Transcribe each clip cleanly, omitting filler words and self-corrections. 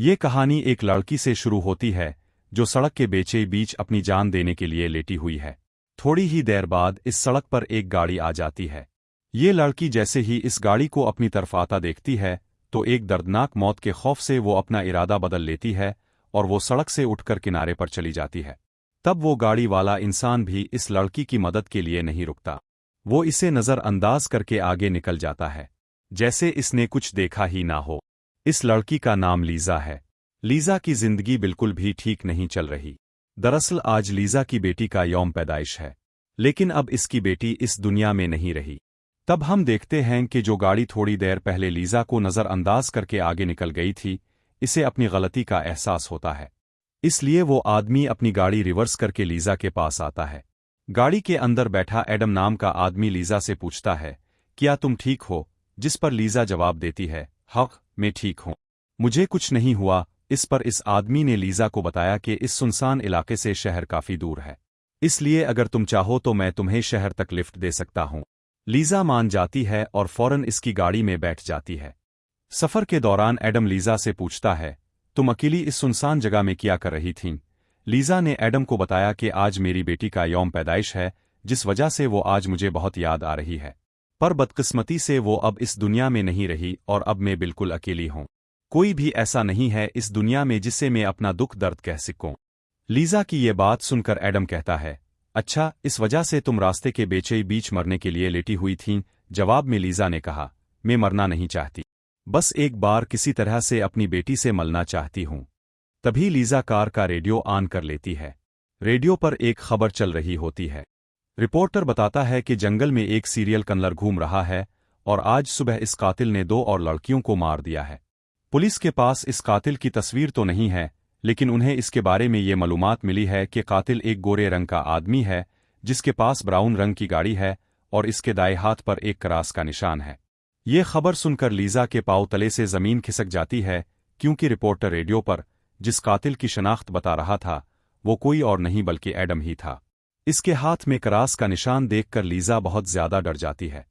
ये कहानी एक लड़की से शुरू होती है जो सड़क के बीचे बीच अपनी जान देने के लिए लेटी हुई है। थोड़ी ही देर बाद इस सड़क पर एक गाड़ी आ जाती है। ये लड़की जैसे ही इस गाड़ी को अपनी तरफ आता देखती है तो एक दर्दनाक मौत के खौफ से वो अपना इरादा बदल लेती है और वो सड़क से उठकर किनारे पर चली जाती है। तब वो गाड़ी वाला इंसान भी इस लड़की की मदद के लिए नहीं रुकता। वो इसे नज़रअंदाज करके आगे निकल जाता है जैसे इसने कुछ देखा ही ना हो। इस लड़की का नाम लीजा है। लीजा की जिंदगी बिल्कुल भी ठीक नहीं चल रही। दरअसल आज लीजा की बेटी का यौम पैदाइश है, लेकिन अब इसकी बेटी इस दुनिया में नहीं रही। तब हम देखते हैं कि जो गाड़ी थोड़ी देर पहले लीजा को नज़रअंदाज करके आगे निकल गई थी, इसे अपनी गलती का एहसास होता है। इसलिए वो आदमी अपनी गाड़ी रिवर्स करके लीजा के पास आता है। गाड़ी के अंदर बैठा एडम नाम का आदमी लीजा से पूछता है, क्या तुम ठीक हो? जिस पर लीजा जवाब देती है, हाँ मैं ठीक हूँ, मुझे कुछ नहीं हुआ। इस पर इस आदमी ने लीजा को बताया कि इस सुनसान इलाके से शहर काफी दूर है, इसलिए अगर तुम चाहो तो मैं तुम्हें शहर तक लिफ्ट दे सकता हूँ। लीजा मान जाती है और फौरन इसकी गाड़ी में बैठ जाती है। सफर के दौरान एडम लीजा से पूछता है, तुम अकेली इस सुनसान जगह में क्या कर रही थीं? लीजा ने एडम को बताया कि आज मेरी बेटी का यौम पैदाइश है, जिस वजह से वो आज मुझे बहुत याद आ रही है, पर बदकिस्मती से वो अब इस दुनिया में नहीं रही और अब मैं बिल्कुल अकेली हूँ। कोई भी ऐसा नहीं है इस दुनिया में जिससे मैं अपना दुख दर्द कह सकूं। लीजा की ये बात सुनकर एडम कहता है, अच्छा इस वजह से तुम रास्ते के बीच मरने के लिए लेटी हुई थीं? जवाब में लीजा ने कहा, मैं मरना नहीं चाहती, बस एक बार किसी तरह से अपनी बेटी से मिलना चाहती हूँ। तभी लीजा कार का रेडियो ऑन कर लेती है। रेडियो पर एक खबर चल रही होती है। रिपोर्टर बताता है कि जंगल में एक सीरियल किलर घूम रहा है और आज सुबह इस कातिल ने 2 और लड़कियों को मार दिया है। पुलिस के पास इस कातिल की तस्वीर तो नहीं है, लेकिन उन्हें इसके बारे में ये मालूमात मिली है कि कातिल एक गोरे रंग का आदमी है जिसके पास ब्राउन रंग की गाड़ी है और इसके दाएं हाथ पर एक क्रॉस का निशान है। ये खबर सुनकर लीजा के पांव तले से जमीन खिसक जाती है, क्योंकि रिपोर्टर रेडियो पर जिस कातिल की शनाख्त बता रहा था वो कोई और नहीं बल्कि एडम ही था। इसके हाथ में क्रॉस का निशान देखकर लीजा बहुत ज्यादा डर जाती है।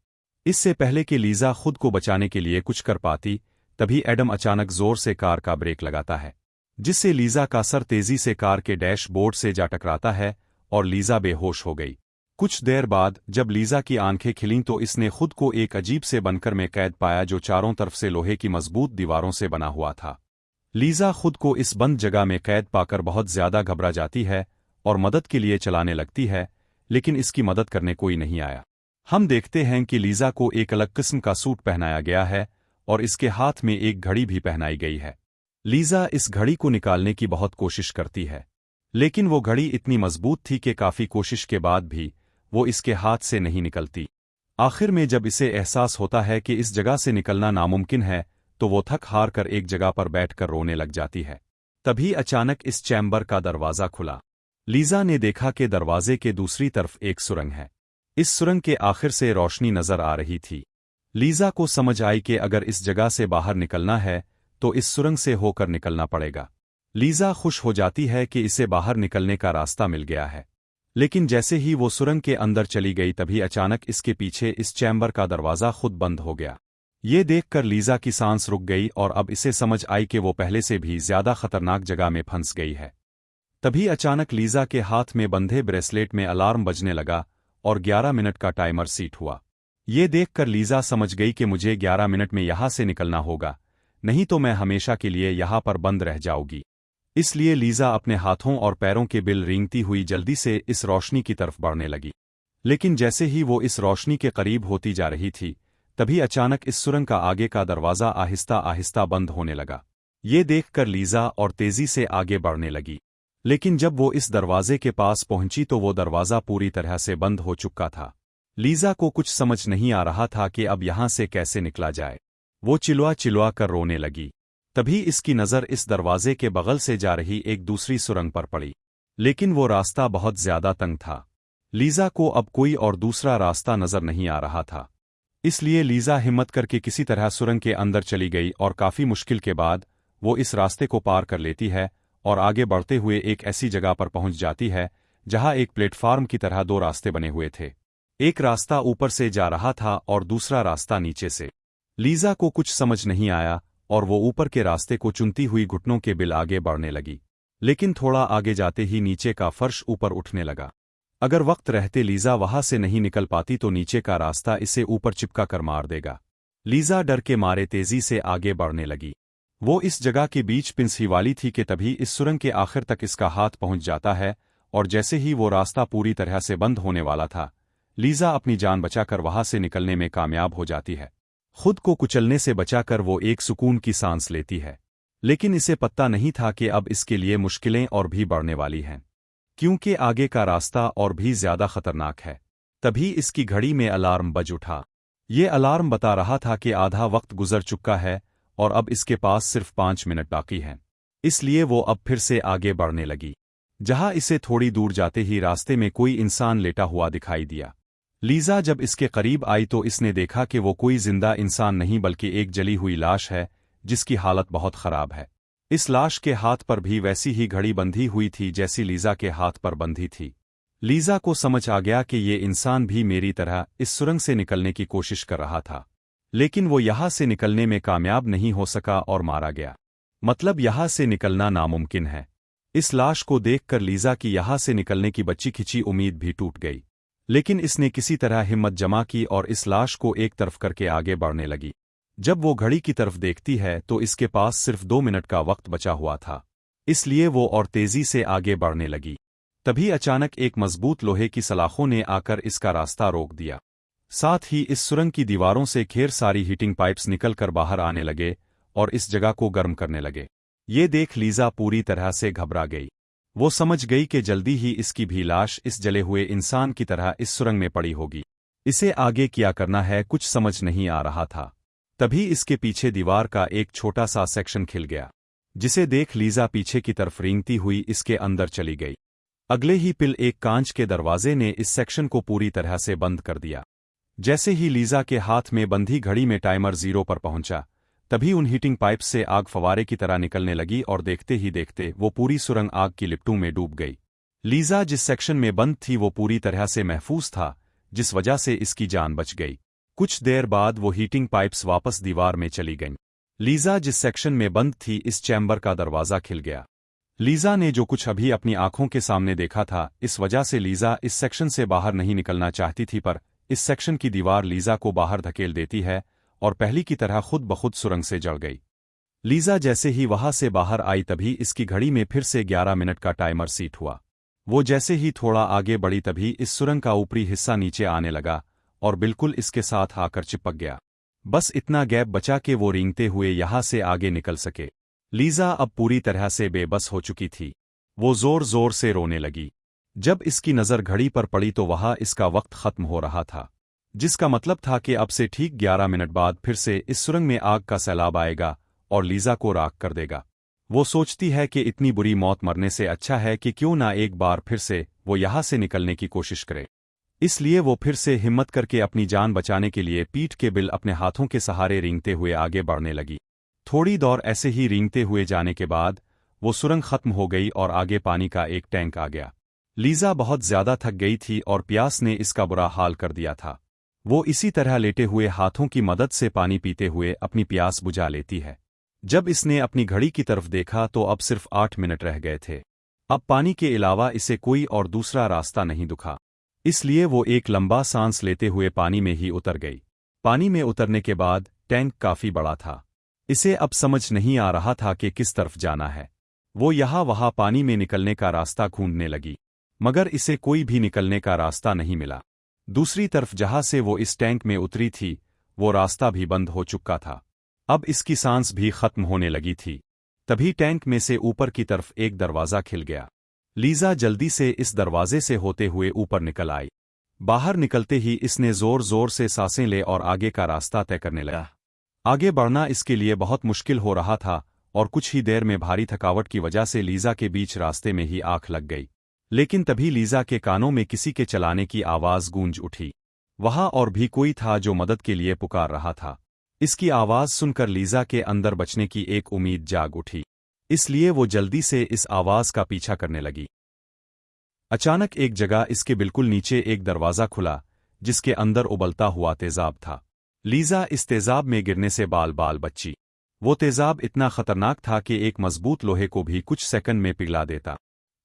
इससे पहले कि लीजा खुद को बचाने के लिए कुछ कर पाती, तभी एडम अचानक जोर से कार का ब्रेक लगाता है, जिससे लीजा का सर तेजी से कार के डैशबोर्ड से जा टकराता है और लीजा बेहोश हो गई। कुछ देर बाद जब लीजा की आंखें खिलीं तो इसने खुद को एक अजीब से बनकर में कैद पाया जो चारों तरफ से लोहे की मजबूत दीवारों से बना हुआ था। लीजा खुद को इस बंद जगह में कैद पाकर बहुत ज्यादा घबरा जाती है और मदद के लिए चलाने लगती है, लेकिन इसकी मदद करने कोई नहीं आया। हम देखते हैं कि लीजा को एक अलग किस्म का सूट पहनाया गया है और इसके हाथ में एक घड़ी भी पहनाई गई है। लीजा इस घड़ी को निकालने की बहुत कोशिश करती है, लेकिन वो घड़ी इतनी मजबूत थी कि काफी कोशिश के बाद भी वो इसके हाथ से नहीं निकलती। आखिर में जब इसे एहसास होता है कि इस जगह से निकलना नामुमकिन है तो वो थक हार कर एक जगह पर बैठकर रोने लग जाती है। तभी अचानक इस चैम्बर का दरवाजा खुला। लीजा ने देखा कि दरवाजे के दूसरी तरफ एक सुरंग है। इस सुरंग के आखिर से रोशनी नजर आ रही थी। लीजा को समझ आई कि अगर इस जगह से बाहर निकलना है तो इस सुरंग से होकर निकलना पड़ेगा। लीजा खुश हो जाती है कि इसे बाहर निकलने का रास्ता मिल गया है, लेकिन जैसे ही वो सुरंग के अंदर चली गई तभी अचानक इसके पीछे इस चैम्बर का दरवाजा खुद बंद हो गया। ये देखकर लीजा की सांस रुक गई और अब इसे समझ आई कि वो पहले से भी ज्यादा खतरनाक जगह में फंस गई है। तभी अचानक लीजा के हाथ में बंधे ब्रेसलेट में अलार्म बजने लगा और 11 मिनट का टाइमर सेट हुआ। ये देखकर लीजा समझ गई कि मुझे 11 मिनट में यहां से निकलना होगा, नहीं तो मैं हमेशा के लिए यहां पर बंद रह जाऊंगी। इसलिए लीजा अपने हाथों और पैरों के बिल रेंगती हुई जल्दी से इस रोशनी की तरफ बढ़ने लगी। लेकिन जैसे ही वो इस रोशनी के करीब होती जा रही थी, तभी अचानक इस सुरंग का आगे का दरवाजा आहिस्ता आहिस्ता बंद होने लगा। ये देखकर लीजा और तेजी से आगे बढ़ने लगी, लेकिन जब वो इस दरवाजे के पास पहुंची तो वो दरवाजा पूरी तरह से बंद हो चुका था। लीजा को कुछ समझ नहीं आ रहा था कि अब यहां से कैसे निकला जाए। वो चिल्ला चिल्ला कर रोने लगी। तभी इसकी नज़र इस दरवाजे के बगल से जा रही एक दूसरी सुरंग पर पड़ी, लेकिन वो रास्ता बहुत ज्यादा तंग था। लीजा को अब कोई और दूसरा रास्ता नजर नहीं आ रहा था, इसलिए लीजा हिम्मत करके किसी तरह सुरंग के अंदर चली गई और काफी मुश्किल के बाद वो इस रास्ते को पार कर लेती है और आगे बढ़ते हुए एक ऐसी जगह पर पहुंच जाती है जहां एक प्लेटफार्म की तरह 2 रास्ते बने हुए थे। एक रास्ता ऊपर से जा रहा था और दूसरा रास्ता नीचे से। लीजा को कुछ समझ नहीं आया और वो ऊपर के रास्ते को चुनती हुई घुटनों के बिल आगे बढ़ने लगी। लेकिन थोड़ा आगे जाते ही नीचे का फर्श ऊपर उठने लगा। अगर वक्त रहते लीजा वहां से नहीं निकल पाती तो नीचे का रास्ता इसे ऊपर चिपका कर मार देगा। लीजा डर के मारे तेजी से आगे बढ़ने लगी। वो इस जगह के बीच पिंस ही वाली थी कि तभी इस सुरंग के आखिर तक इसका हाथ पहुंच जाता है, और जैसे ही वो रास्ता पूरी तरह से बंद होने वाला था, लीजा अपनी जान बचाकर वहां से निकलने में कामयाब हो जाती है। खुद को कुचलने से बचाकर वो एक सुकून की सांस लेती है। लेकिन इसे पता नहीं था कि अब इसके लिए मुश्किलें और भी बढ़ने वाली हैं, क्योंकि आगे का रास्ता और भी ज्यादा खतरनाक है। तभी इसकी घड़ी में अलार्म बज उठा। ये अलार्म बता रहा था कि आधा वक्त गुजर चुका है और अब इसके पास सिर्फ 5 मिनट बाकी हैं। इसलिए वो अब फिर से आगे बढ़ने लगी। जहां इसे थोड़ी दूर जाते ही रास्ते में कोई इंसान लेटा हुआ दिखाई दिया। लीजा जब इसके करीब आई तो इसने देखा कि वो कोई जिंदा इंसान नहीं बल्कि एक जली हुई लाश है, जिसकी हालत बहुत खराब है। इस लाश के हाथ पर भी वैसी ही घड़ी बंधी हुई थी जैसी लीजा के हाथ पर बंधी थी। लीजा को समझ आ गया कि ये इंसान भी मेरी तरह इस सुरंग से निकलने की कोशिश कर रहा था, लेकिन वो यहां से निकलने में कामयाब नहीं हो सका और मारा गया। मतलब यहां से निकलना नामुमकिन है। इस लाश को देखकर लीजा की यहां से निकलने की बच्ची खिंची उम्मीद भी टूट गई। लेकिन इसने किसी तरह हिम्मत जमा की और इस लाश को एक तरफ करके आगे बढ़ने लगी। जब वो घड़ी की तरफ देखती है तो इसके पास सिर्फ 2 मिनट का वक्त बचा हुआ था, इसलिए वो और तेजी से आगे बढ़ने लगी। तभी अचानक एक मजबूत लोहे की सलाखों ने आकर इसका रास्ता रोक दिया। साथ ही इस सुरंग की दीवारों से ढेर सारी हीटिंग पाइप्स निकलकर बाहर आने लगे और इस जगह को गर्म करने लगे। ये देख लीजा पूरी तरह से घबरा गई। वो समझ गई कि जल्दी ही इसकी भी लाश इस जले हुए इंसान की तरह इस सुरंग में पड़ी होगी। इसे आगे क्या करना है कुछ समझ नहीं आ रहा था। तभी इसके पीछे दीवार का एक छोटा सा सेक्शन खिल गया, जिसे देख लीजा पीछे की तरफ रेंगती हुई इसके अंदर चली गई। अगले ही पल एक कांच के दरवाजे ने इस सेक्शन को पूरी तरह से बंद कर दिया। जैसे ही लीजा के हाथ में बंधी घड़ी में टाइमर 0 पर पहुंचा, तभी उन हीटिंग पाइप से आग फवारे की तरह निकलने लगी और देखते ही देखते वो पूरी सुरंग आग की लिपटों में डूब गई। लीजा जिस सेक्शन में बंद थी वो पूरी तरह से महफूज था, जिस वजह से इसकी जान बच गई। कुछ देर बाद वो हीटिंग पाइप्स वापस दीवार में चली गईं। लीजा जिस सेक्शन में बंद थी इस चैम्बर का दरवाजा खिल गया। लीजा ने जो कुछ अभी अपनी आंखों के सामने देखा था, इस वजह से लीजा इस सेक्शन से बाहर नहीं निकलना चाहती थी, पर इस सेक्शन की दीवार लीजा को बाहर धकेल देती है और पहली की तरह खुद बखुद सुरंग से जड़ गई। लीजा जैसे ही वहां से बाहर आई तभी इसकी घड़ी में फिर से 11 मिनट का टाइमर सेट हुआ। वो जैसे ही थोड़ा आगे बढ़ी तभी इस सुरंग का ऊपरी हिस्सा नीचे आने लगा और बिल्कुल इसके साथ आकर चिपक गया। बस इतना गैप बचा कि वो रेंगते हुए यहां से आगे निकल सके। लीजा अब पूरी तरह से बेबस हो चुकी थी। वो जोर जोर से रोने लगी। जब इसकी नज़र घड़ी पर पड़ी तो वहां इसका वक्त खत्म हो रहा था, जिसका मतलब था कि अब से ठीक 11 मिनट बाद फिर से इस सुरंग में आग का सैलाब आएगा और लीजा को राख कर देगा। वो सोचती है कि इतनी बुरी मौत मरने से अच्छा है कि क्यों ना एक बार फिर से वो यहां से निकलने की कोशिश करे। इसलिए वो फिर से हिम्मत करके अपनी जान बचाने के लिए पीठ के बिल अपने हाथों के सहारे रेंगते हुए आगे बढ़ने लगी। थोड़ी दौर ऐसे ही रेंगते हुए जाने के बाद वो सुरंग खत्म हो गई और आगे पानी का एक टैंक आ गया। लीजा बहुत ज्यादा थक गई थी और प्यास ने इसका बुरा हाल कर दिया था। वो इसी तरह लेटे हुए हाथों की मदद से पानी पीते हुए अपनी प्यास बुझा लेती है। जब इसने अपनी घड़ी की तरफ देखा तो अब सिर्फ 8 मिनट रह गए थे। अब पानी के अलावा इसे कोई और दूसरा रास्ता नहीं दिखा, इसलिए वो एक लंबा सांस लेते हुए पानी में ही उतर गई। पानी में उतरने के बाद टैंक काफी बड़ा था। इसे अब समझ नहीं आ रहा था कि किस तरफ जाना है। वो यहाँ वहाँ पानी में निकलने का रास्ता ढूंढने लगी, मगर इसे कोई भी निकलने का रास्ता नहीं मिला। दूसरी तरफ जहां से वो इस टैंक में उतरी थी, वो रास्ता भी बंद हो चुका था। अब इसकी सांस भी खत्म होने लगी थी। तभी टैंक में से ऊपर की तरफ एक दरवाजा खिल गया। लीजा जल्दी से इस दरवाजे से होते हुए ऊपर निकल आई। बाहर निकलते ही इसने जोर जोर से सांसें ले और आगे का रास्ता तय करने लगा। आगे बढ़ना इसके लिए बहुत मुश्किल हो रहा था और कुछ ही देर में भारी थकावट की वजह से लीजा के बीच रास्ते में ही आंख लग गई। लेकिन तभी लीजा के कानों में किसी के चलाने की आवाज गूंज उठी। वहां और भी कोई था जो मदद के लिए पुकार रहा था। इसकी आवाज सुनकर लीजा के अंदर बचने की एक उम्मीद जाग उठी, इसलिए वो जल्दी से इस आवाज का पीछा करने लगी। अचानक एक जगह इसके बिल्कुल नीचे एक दरवाजा खुला, जिसके अंदर उबलता हुआ तेजाब था। लीजा इस तेजाब में गिरने से बाल बाल बची। वो तेजाब इतना खतरनाक था कि एक मजबूत लोहे को भी कुछ सेकंड में पिघला देता।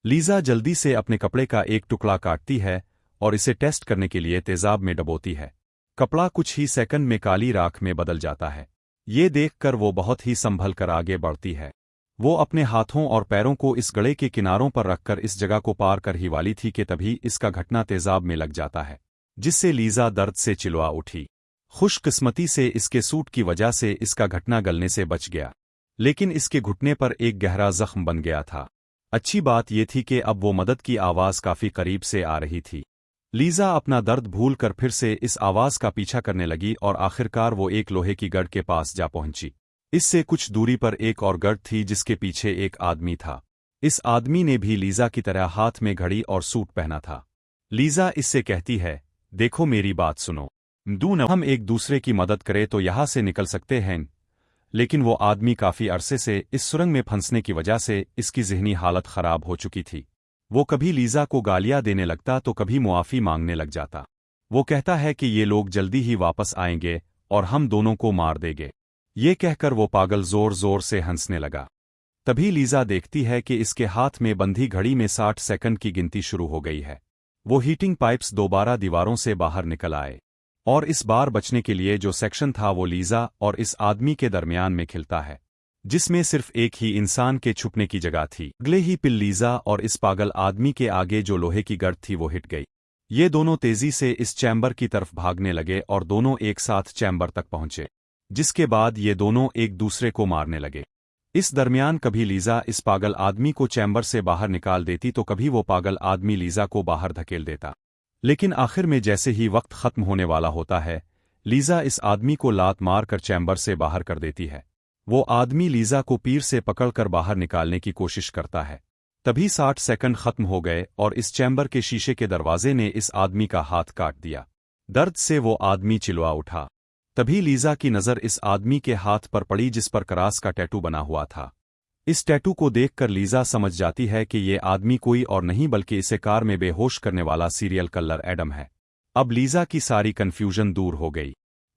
लीजा जल्दी से अपने कपड़े का एक टुकड़ा काटती है और इसे टेस्ट करने के लिए तेजाब में डबोती है। कपड़ा कुछ ही सेकंड में काली राख में बदल जाता है। ये देखकर वो बहुत ही संभल कर आगे बढ़ती है। वो अपने हाथों और पैरों को इस गड़े के किनारों पर रखकर इस जगह को पार कर ही वाली थी कि तभी इसका घटना तेजाब में लग जाता है, जिससे लीजा दर्द से चिल्ला उठी। खुशकिस्मती से इसके सूट की वजह से इसका घटना गलने से बच गया, लेकिन इसके घुटने पर एक गहरा जख्म बन गया था। अच्छी बात यह थी कि अब वो मदद की आवाज काफी करीब से आ रही थी। लीजा अपना दर्द भूलकर फिर से इस आवाज का पीछा करने लगी और आखिरकार वो एक लोहे की गढ़ के पास जा पहुंची। इससे कुछ दूरी पर एक और गढ़ थी जिसके पीछे एक आदमी था। इस आदमी ने भी लीजा की तरह हाथ में घड़ी और सूट पहना था। लीजा इससे कहती है, देखो मेरी बात सुनो, हम एक दूसरे की मदद करें तो यहां से निकल सकते हैं। लेकिन वो आदमी काफी अरसे से इस सुरंग में फंसने की वजह से इसकी ज़हनी हालत खराब हो चुकी थी। वो कभी लीजा को गालियां देने लगता तो कभी मुआफ़ी मांगने लग जाता। वो कहता है कि ये लोग जल्दी ही वापस आएंगे और हम दोनों को मार देंगे। ये कहकर वो पागल जोर जोर से हंसने लगा। तभी लीजा देखती है कि इसके हाथ में बंधी घड़ी में 60 सेकंड की गिनती शुरू हो गई है। वो हीटिंग पाइप्स दोबारा दीवारों से बाहर निकल आए और इस बार बचने के लिए जो सेक्शन था वो लीजा और इस आदमी के दरमियान में खिलता है, जिसमें सिर्फ एक ही इंसान के छुपने की जगह थी। अगले ही पिल लीजा और इस पागल आदमी के आगे जो लोहे की गढ़ थी वो हिट गई। ये दोनों तेजी से इस चैम्बर की तरफ भागने लगे और दोनों एक साथ चैम्बर तक पहुंचे, जिसके बाद ये दोनों एक दूसरे को मारने लगे। इस दरमियान कभी लीजा इस पागल आदमी को चैम्बर से बाहर निकाल देती तो कभी वो पागल आदमी लीजा को बाहर धकेल देता। लेकिन आखिर में जैसे ही वक्त खत्म होने वाला होता है, लीजा इस आदमी को लात मार कर चैम्बर से बाहर कर देती है। वो आदमी लीजा को पीर से पकड़कर बाहर निकालने की कोशिश करता है। तभी 60 सेकंड खत्म हो गए और इस चैम्बर के शीशे के दरवाजे ने इस आदमी का हाथ काट दिया। दर्द से वो आदमी चिल्ला उठा। तभी लीजा की नज़र इस आदमी के हाथ पर पड़ी जिस पर क्रॉस का टैटू बना हुआ था। इस टैटू को देखकर लीजा समझ जाती है कि ये आदमी कोई और नहीं बल्कि इसे कार में बेहोश करने वाला सीरियल किलर एडम है। अब लीजा की सारी कन्फ्यूजन दूर हो गई।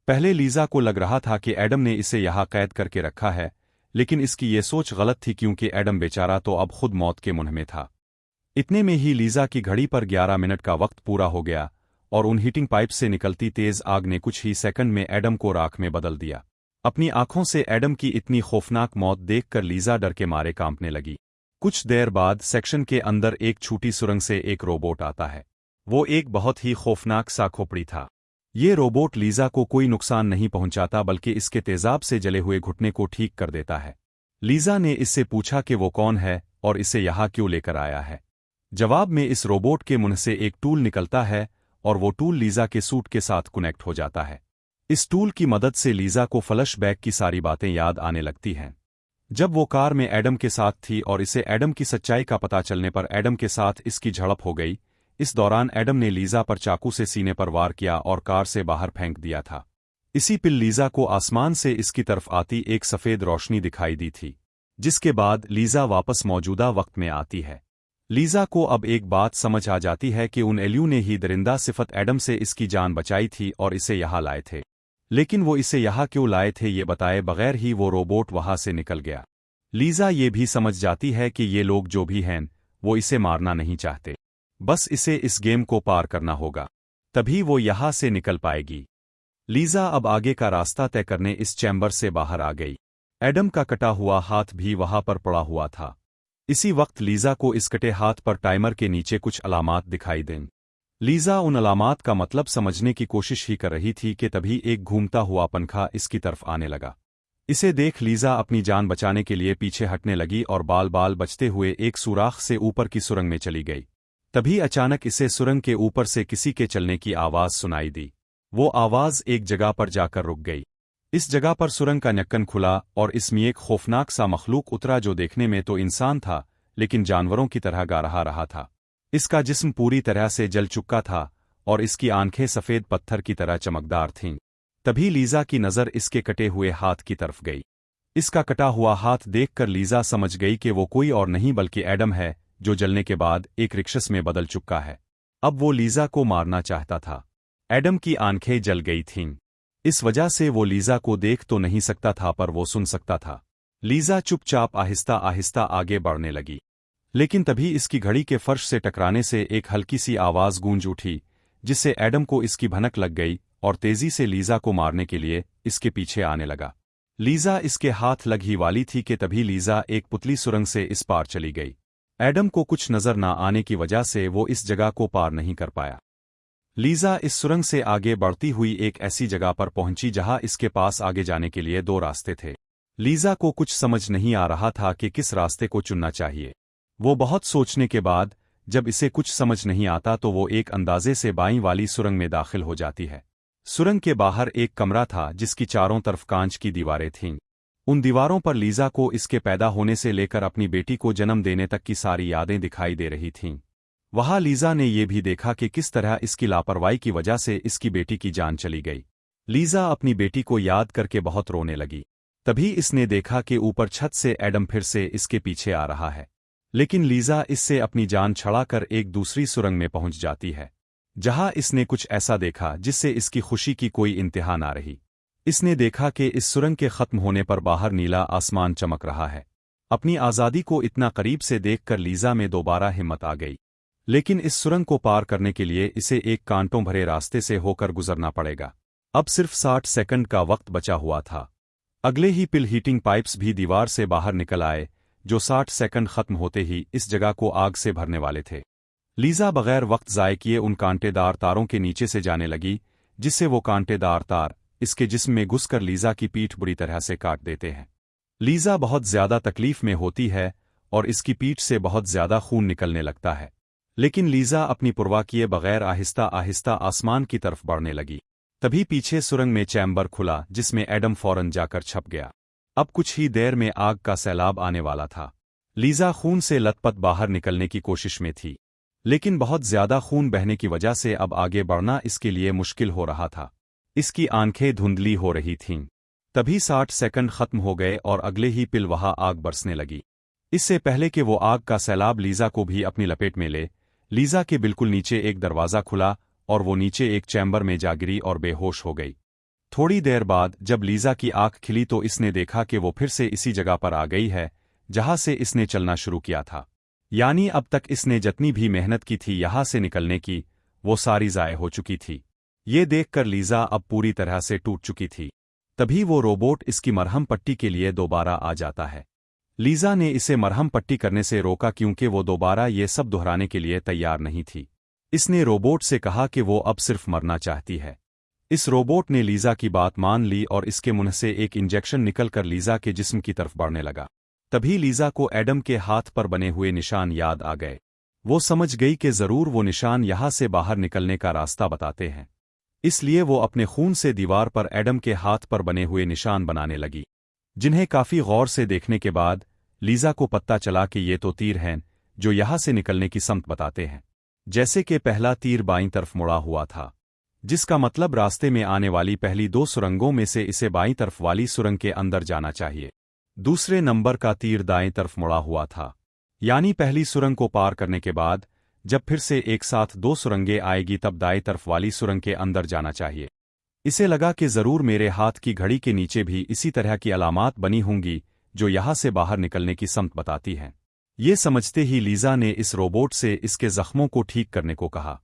पहले लीजा को लग रहा था कि एडम ने इसे यहाँ कैद करके रखा है, लेकिन इसकी ये सोच गलत थी क्योंकि एडम बेचारा तो अब खुद मौत के मुंह में था। इतने में ही लीजा की घड़ी पर 11 मिनट का वक्त पूरा हो गया और उन हीटिंग पाइप से निकलती तेज आग ने कुछ ही सेकंड में एडम को राख में बदल दिया। अपनी आंखों से एडम की इतनी खौफनाक मौत देखकर लीजा डर के मारे कांपने लगी। कुछ देर बाद सेक्शन के अंदर एक छोटी सुरंग से एक रोबोट आता है। वो एक बहुत ही खौफनाक सा खोपड़ी था। ये रोबोट लीजा को कोई नुकसान नहीं पहुंचाता बल्कि इसके तेजाब से जले हुए घुटने को ठीक कर देता है। लीजा ने इससे पूछा कि वो कौन है और इसे यहाँ क्यों लेकर आया है। जवाब में इस रोबोट के मुंह से एक टूल निकलता है और वो टूल लीजा के सूट के साथ कनेक्ट हो जाता है। इस टूल की मदद से लीजा को फ्लैशबैक की सारी बातें याद आने लगती हैं। जब वो कार में एडम के साथ थी और इसे एडम की सच्चाई का पता चलने पर एडम के साथ इसकी झड़प हो गई। इस दौरान एडम ने लीजा पर चाकू से सीने पर वार किया और कार से बाहर फेंक दिया था। इसी पिल लीजा को आसमान से इसकी तरफ आती एक सफ़ेद रोशनी दिखाई दी थी, जिसके बाद लीजा वापस मौजूदा वक्त में आती है। लीजा को अब एक बात समझ आ जाती है कि उन एलियू ने ही दरिंदा सिफत एडम से इसकी जान बचाई थी और इसे यहाँ लाए थे। लेकिन वो इसे यहाँ क्यों लाए थे ये बताए बगैर ही वो रोबोट वहाँ से निकल गया। लीजा ये भी समझ जाती है कि ये लोग जो भी हैं वो इसे मारना नहीं चाहते, बस इसे इस गेम को पार करना होगा, तभी वो यहाँ से निकल पाएगी। लीजा अब आगे का रास्ता तय करने इस चैम्बर से बाहर आ गई। एडम का कटा हुआ हाथ भी वहाँ पर पड़ा हुआ था। इसी वक्त लीजा को इस कटे हाथ पर टाइमर के नीचे कुछ अलामात दिखाई दें। लीजा उन अलामात का मतलब समझने की कोशिश ही कर रही थी कि तभी एक घूमता हुआ पंखा इसकी तरफ आने लगा। इसे देख लीजा अपनी जान बचाने के लिए पीछे हटने लगी और बाल बाल बचते हुए एक सुराख से ऊपर की सुरंग में चली गई। तभी अचानक इसे सुरंग के ऊपर से किसी के चलने की आवाज सुनाई दी। वो आवाज एक जगह पर जाकर रुक गई। इस जगह पर सुरंग का ढक्कन खुला और इसमें एक खौफनाक सा मखलूक उतरा जो देखने में तो इंसान था लेकिन जानवरों की तरह गा रहा था। इसका जिस्म पूरी तरह से जल चुका था और इसकी आंखें सफ़ेद पत्थर की तरह चमकदार थीं। तभी लीजा की नज़र इसके कटे हुए हाथ की तरफ गई। इसका कटा हुआ हाथ देखकर लीजा समझ गई कि वो कोई और नहीं बल्कि एडम है, जो जलने के बाद एक राक्षस में बदल चुका है। अब वो लीजा को मारना चाहता था। एडम की आंखें जल गई थीं। इस वजह से वो लीजा को देख तो नहीं सकता था पर वो सुन सकता था। लीजा चुपचाप आहिस्ता आहिस्ता आगे बढ़ने लगी, लेकिन तभी इसकी घड़ी के फर्श से टकराने से एक हल्की सी आवाज गूंज उठी, जिससे एडम को इसकी भनक लग गई और तेजी से लीजा को मारने के लिए इसके पीछे आने लगा। लीजा इसके हाथ लग ही वाली थी कि तभी लीजा एक पुतली सुरंग से इस पार चली गई। एडम को कुछ नजर ना आने की वजह से वो इस जगह को पार नहीं कर पाया। लीजा इस सुरंग से आगे बढ़ती हुई एक ऐसी जगह पर पहुंची जहां इसके पास आगे जाने के लिए दो रास्ते थे। लीजा को कुछ समझ नहीं आ रहा था कि किस रास्ते को चुनना चाहिए। वो बहुत सोचने के बाद जब इसे कुछ समझ नहीं आता तो वो एक अंदाजे से बाईं वाली सुरंग में दाखिल हो जाती है। सुरंग के बाहर एक कमरा था जिसकी चारों तरफ कांच की दीवारें थीं। उन दीवारों पर लीजा को इसके पैदा होने से लेकर अपनी बेटी को जन्म देने तक की सारी यादें दिखाई दे रही थीं। वहां लीजा ने ये भी देखा कि किस तरह इसकी लापरवाही की वजह से इसकी बेटी की जान चली गई। लीजा अपनी बेटी को याद करके बहुत रोने लगी। तभी इसने देखा कि ऊपर छत से एडम फिर से इसके पीछे आ रहा है, लेकिन लीजा इससे अपनी जान छड़ाकर एक दूसरी सुरंग में पहुंच जाती है, जहां इसने कुछ ऐसा देखा जिससे इसकी खुशी की कोई इंतहा ना रही। इसने देखा कि इस सुरंग के खत्म होने पर बाहर नीला आसमान चमक रहा है। अपनी आज़ादी को इतना करीब से देखकर लीजा में दोबारा हिम्मत आ गई, लेकिन इस सुरंग को पार करने के लिए इसे एक कांटों भरे रास्ते से होकर गुजरना पड़ेगा। अब सिर्फ 60 सेकंड का वक्त बचा हुआ था। अगले ही पिल हीटिंग पाइप्स भी दीवार से बाहर निकल आए, जो 60 सेकंड खत्म होते ही इस जगह को आग से भरने वाले थे। लीजा बगैर वक्त ज़ाय किए उन कांटेदार तारों के नीचे से जाने लगी, जिससे वो कांटेदार तार इसके जिस्म में घुसकर लीजा की पीठ बुरी तरह से काट देते हैं। लीजा बहुत ज्यादा तकलीफ में होती है और इसकी पीठ से बहुत ज्यादा खून निकलने लगता है, लेकिन लीजा अपनी परवाह किए बगैर आहिस्ता आहिस्ता आसमान की तरफ बढ़ने लगी। तभी पीछे सुरंग में चैम्बर खुला जिसमें एडम फौरन जाकर छप गया। अब कुछ ही देर में आग का सैलाब आने वाला था। लीजा खून से लथपथ बाहर निकलने की कोशिश में थी, लेकिन बहुत ज्यादा खून बहने की वजह से अब आगे बढ़ना इसके लिए मुश्किल हो रहा था। इसकी आंखें धुंधली हो रही थीं। तभी 60 सेकंड खत्म हो गए और अगले ही पिल वहां आग बरसने लगी। इससे पहले कि वो आग का सैलाब लीजा को भी अपनी लपेट में ले, लीजा के बिल्कुल नीचे एक दरवाज़ा खुला और वो नीचे एक चैम्बर में जा गिरी और बेहोश हो गई। थोड़ी देर बाद जब लीजा की आंख खिली तो इसने देखा कि वो फिर से इसी जगह पर आ गई है जहां से इसने चलना शुरू किया था। यानी अब तक इसने जितनी भी मेहनत की थी यहां से निकलने की, वो सारी ज़ाय हो चुकी थी। ये देखकर लीजा अब पूरी तरह से टूट चुकी थी। तभी वो रोबोट इसकी मरहम पट्टी के लिए दोबारा आ जाता है। लीजा ने इसे मरहम पट्टी करने से रोका क्योंकि वो दोबारा ये सब दोहराने के लिए तैयार नहीं थी। इसने रोबोट से कहा कि वो अब सिर्फ मरना चाहती है। इस रोबोट ने लीजा की बात मान ली और इसके मुंह से एक इंजेक्शन निकलकर लीजा के जिस्म की तरफ बढ़ने लगा। तभी लीजा को एडम के हाथ पर बने हुए निशान याद आ गए। वो समझ गई कि जरूर वो निशान यहां से बाहर निकलने का रास्ता बताते हैं, इसलिए वो अपने खून से दीवार पर एडम के हाथ पर बने हुए निशान बनाने लगी, जिन्हें काफी गौर से देखने के बाद लीजा को पता चला कि ये तो तीर हैं जो यहां से निकलने की समत बताते हैं। जैसे कि पहला तीर बाईं तरफ मुड़ा हुआ था, जिसका मतलब रास्ते में आने वाली पहली दो सुरंगों में से इसे बाईं तरफ वाली सुरंग के अंदर जाना चाहिए। दूसरे नंबर का तीर दाएं तरफ मुड़ा हुआ था, यानी पहली सुरंग को पार करने के बाद जब फिर से एक साथ दो सुरंगें आएगी तब दाएं तरफ वाली सुरंग के अंदर जाना चाहिए। इसे लगा कि जरूर मेरे हाथ की घड़ी के नीचे भी इसी तरह की अलामात बनी होंगी जो यहां से बाहर निकलने की समत बताती हैं। ये समझते ही लीजा ने इस रोबोट से इसके जख्मों को ठीक करने को कहा।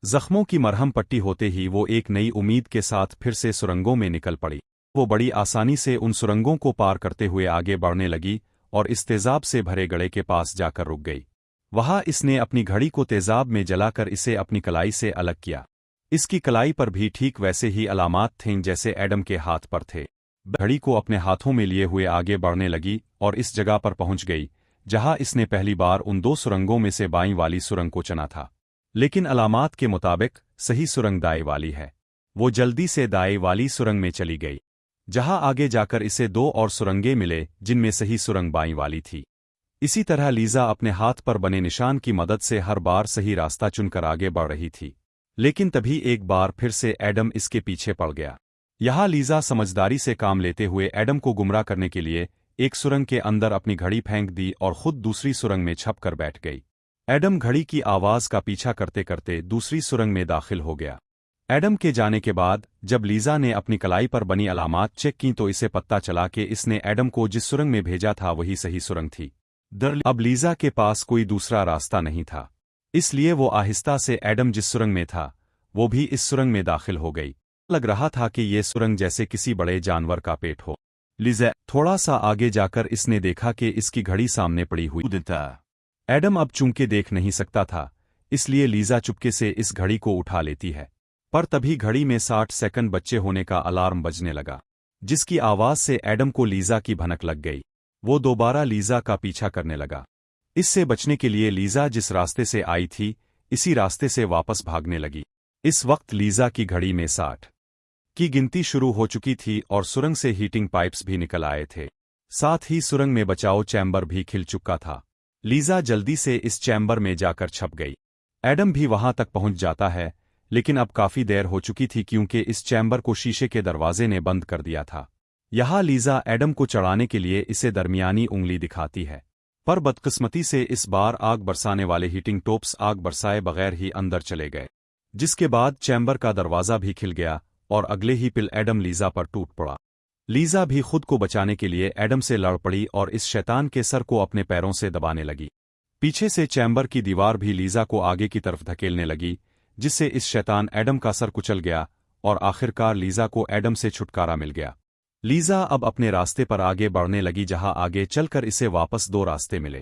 जख्मों की मरहम पट्टी होते ही वो एक नई उम्मीद के साथ फिर से सुरंगों में निकल पड़ी। वो बड़ी आसानी से उन सुरंगों को पार करते हुए आगे बढ़ने लगी और इस तेजाब से भरे गड़े के पास जाकर रुक गई। वहां इसने अपनी घड़ी को तेजाब में जलाकर इसे अपनी कलाई से अलग किया। इसकी कलाई पर भी ठीक वैसे ही अलामात थीं जैसे एडम के हाथ पर थे। घड़ी को अपने हाथों में लिए हुए आगे बढ़ने लगी और इस जगह पर पहुंच गई जहां इसने पहली बार उन दो सुरंगों में से बाईं वाली सुरंग को चुना था, लेकिन अलामात के मुताबिक सही सुरंग दाएं वाली है। वो जल्दी से दाएं वाली सुरंग में चली गई, जहां आगे जाकर इसे दो और सुरंगें मिले जिनमें सही सुरंग बाईं वाली थी। इसी तरह लीजा अपने हाथ पर बने निशान की मदद से हर बार सही रास्ता चुनकर आगे बढ़ रही थी, लेकिन तभी एक बार फिर से एडम इसके पीछे पड़ गया। यहां लीजा समझदारी से काम लेते हुए एडम को गुमराह करने के लिए एक सुरंग के अंदर अपनी घड़ी फेंक दी और खुद दूसरी सुरंग में छप कर बैठ गई। एडम घड़ी की आवाज का पीछा करते करते दूसरी सुरंग में दाखिल हो गया। एडम के जाने के बाद जब लीजा ने अपनी कलाई पर बनी अलामात चेक की तो इसे पता चला कि इसने एडम को जिस सुरंग में भेजा था वही सही सुरंग थी। अब लीजा के पास कोई दूसरा रास्ता नहीं था, इसलिए वो आहिस्ता से एडम जिस सुरंग में था वो भी इस सुरंग में दाखिल हो गई। लग रहा था कि ये सुरंग जैसे किसी बड़े जानवर का पेट हो। लीजा थोड़ा सा आगे जाकर इसने देखा कि इसकी घड़ी सामने पड़ी हुई था। एडम अब चूंकि देख नहीं सकता था, इसलिए लीजा चुपके से इस घड़ी को उठा लेती है। पर तभी घड़ी में 60 सेकंड बच्चे होने का अलार्म बजने लगा, जिसकी आवाज से एडम को लीजा की भनक लग गई। वो दोबारा लीजा का पीछा करने लगा। इससे बचने के लिए लीजा जिस रास्ते से आई थी इसी रास्ते से वापस भागने लगी। इस वक्त लीजा की घड़ी में 60 की गिनती शुरू हो चुकी थी और सुरंग से हीटिंग पाइप्स भी निकल आए थे। साथ ही सुरंग में बचाव चैम्बर भी खिल चुका था। लीजा जल्दी से इस चैम्बर में जाकर छप गई। एडम भी वहां तक पहुंच जाता है, लेकिन अब काफी देर हो चुकी थी क्योंकि इस चैम्बर को शीशे के दरवाजे ने बंद कर दिया था। यहां लीजा एडम को चढ़ाने के लिए इसे दरमियानी उंगली दिखाती है, पर बदकिस्मती से इस बार आग बरसाने वाले हीटिंग टोप्स आग बरसाए बगैर ही अंदर चले गए, जिसके बाद चैम्बर का दरवाजा भी खिल गया और अगले ही पिल एडम लीजा पर टूट पड़ा। लीजा भी खुद को बचाने के लिए एडम से लड़ पड़ी और इस शैतान के सर को अपने पैरों से दबाने लगी। पीछे से चैम्बर की दीवार भी लीजा को आगे की तरफ धकेलने लगी, जिससे इस शैतान एडम का सर कुचल गया और आखिरकार लीजा को एडम से छुटकारा मिल गया। लीजा अब अपने रास्ते पर आगे बढ़ने लगी, जहां आगे चलकर इसे वापस 2 रास्ते मिले।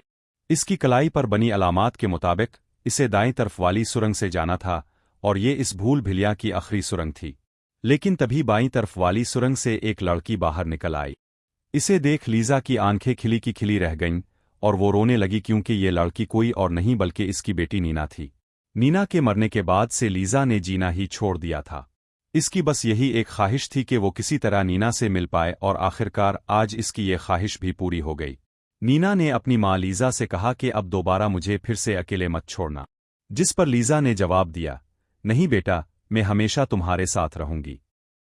इसकी कलाई पर बनी अलामात के मुताबिक इसे दाईं तरफ वाली सुरंग से जाना था और ये इस भूल भिलिया की आखिरी सुरंग थी। लेकिन तभी बाईं तरफ वाली सुरंग से एक लड़की बाहर निकल आई। इसे देख लीजा की आंखें खिली की खिली रह गईं और वो रोने लगी क्योंकि ये लड़की कोई और नहीं बल्कि इसकी बेटी नीना थी। नीना के मरने के बाद से लीजा ने जीना ही छोड़ दिया था। इसकी बस यही एक ख्वाहिश थी कि वो किसी तरह नीना से मिल पाए और आखिरकार आज इसकी ये ख्वाहिश भी पूरी हो गई। नीना ने अपनी माँ लीजा से कहा कि अब दोबारा मुझे फिर से अकेले मत छोड़ना, जिस पर लीजा ने जवाब दिया, नहीं बेटा, मैं हमेशा तुम्हारे साथ रहूंगी।